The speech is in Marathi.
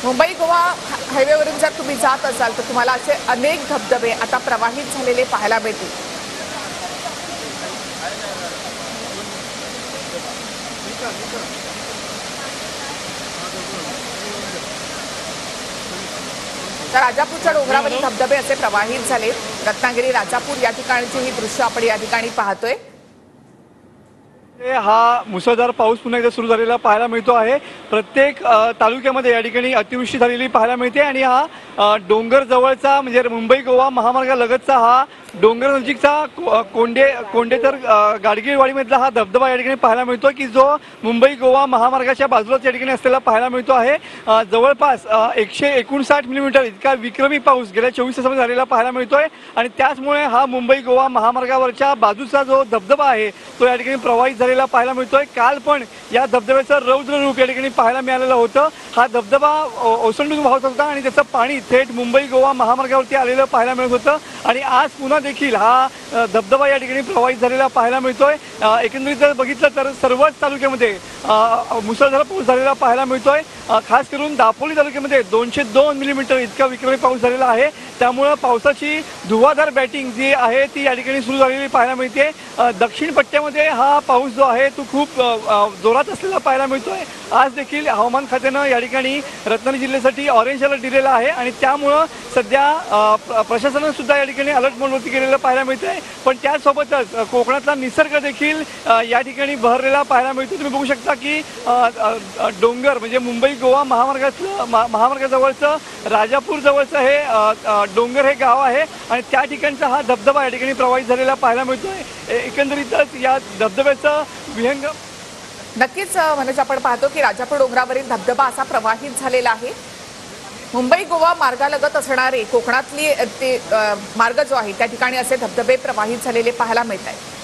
मुंबई गोवा हायवेवरून जर तुम्ही जात असाल तर तुम्हाला असे अनेक धबधबे आता प्रवाहित झालेले पाहायला मिळतील। तर राजापूरच्या डोंगरावरील धबधबे असे प्रवाहित झाले। रत्नागिरी राजापूर या ठिकाणची ही दृश्य आपण या ठिकाणी पाहतोय। हा मुसळधार पाऊस पुन्हा एकदा सुरू झालेला पाहायला मिळतो आहे। प्रत्येक तालुक्यामध्ये या ठिकाणी अतिवृष्टी झालेली पाहायला मिळते आणि हा डोंगर जवळचा म्हणजे मुंबई गोवा महामार्गालगतचा हा डोंगर नजीकचा कोंडे तर गाडगीळवाडीमधला हा धबधबा या ठिकाणी पाहायला मिळतो की जो मुंबई गोवा महामार्गाच्या बाजूलाच या ठिकाणी असलेला पाहायला मिळतो आहे। जवळपास 159 मिलीमीटर इतका विक्रमी पाऊस गेल्या 24 तासामध्ये झालेला पाहायला मिळतोय आणि त्याचमुळे हा मुंबई गोवा महामार्गावरच्या बाजूचा जो धबधबा आहे तो या ठिकाणी प्रवाहित झालेला पाहायला मिळतोय। काल पण या धबधब्याचं रौद्र रूप या ठिकाणी पाहायला मिळालेलं होतं। हा धबधबा ओसंडून वाहत होता आणि त्याचं पाणी थेट मुंबई गोवा महामार्गावरती आलेलं पाहायला मिळत होतं आणि आज पुन्हा देखील हा धबधबा या ठिकाणी प्रवाहित झालेला पाहायला मिळतोय। एकंदरीत जर बघितलं तर सर्वच तालुक्यामध्ये मुसळधार पाऊस झालेला पाहायला मिळतोय। खास करून दापोली तालुक्यामध्ये 202 मिलीमीटर इतका विक्रमी पाऊस झालेला आहे। त्यामुळे पावसाची धुवाधार बॅटिंग जी आहे ती या ठिकाणी सुरू झालेली पाहायला मिळते। दक्षिण पट्ट्यामध्ये हा पाऊस जो आहे तो खूप जोरात असलेला पाहायला मिळतोय। आज देखील हवामान खात्यानं या ठिकाणी रत्नागिरी जिल्ह्यासाठी ऑरेंज अलर्ट दिलेला आहे आणि त्यामुळं सध्या प्रशासनानं सुद्धा या ठिकाणी अलर्ट मोडवरती केलेलं पाहायला मिळतंय। पण त्यासोबतच कोकणातला निसर्ग देखील या ठिकाणी बहरलेला पाहायला मिळतो। तुम्ही बघू शकता की डोंगर म्हणजे मुंबई गोवा महामार्गाजवळचं राजापूर जवळचं हे डोंगर हे गाव आहे आणि त्या ठिकाणचा हा धबधबा या ठिकाणी प्रवाहित झालेला पाहायला मिळतोय। एकंदरीतच या धबधब्याचं विहंगम नक्कीच म्हणजे आपण पाहतो की राजापूर डोंगरावरील धबधबा असा प्रवाहित झालेला आहे। मुंबई गोवा मार्गालगत असणारे कोकणातली ते मार्ग जो आहे त्या ठिकाणी असे धबधबे प्रवाहित झालेले पाहायला मिळत आहेत।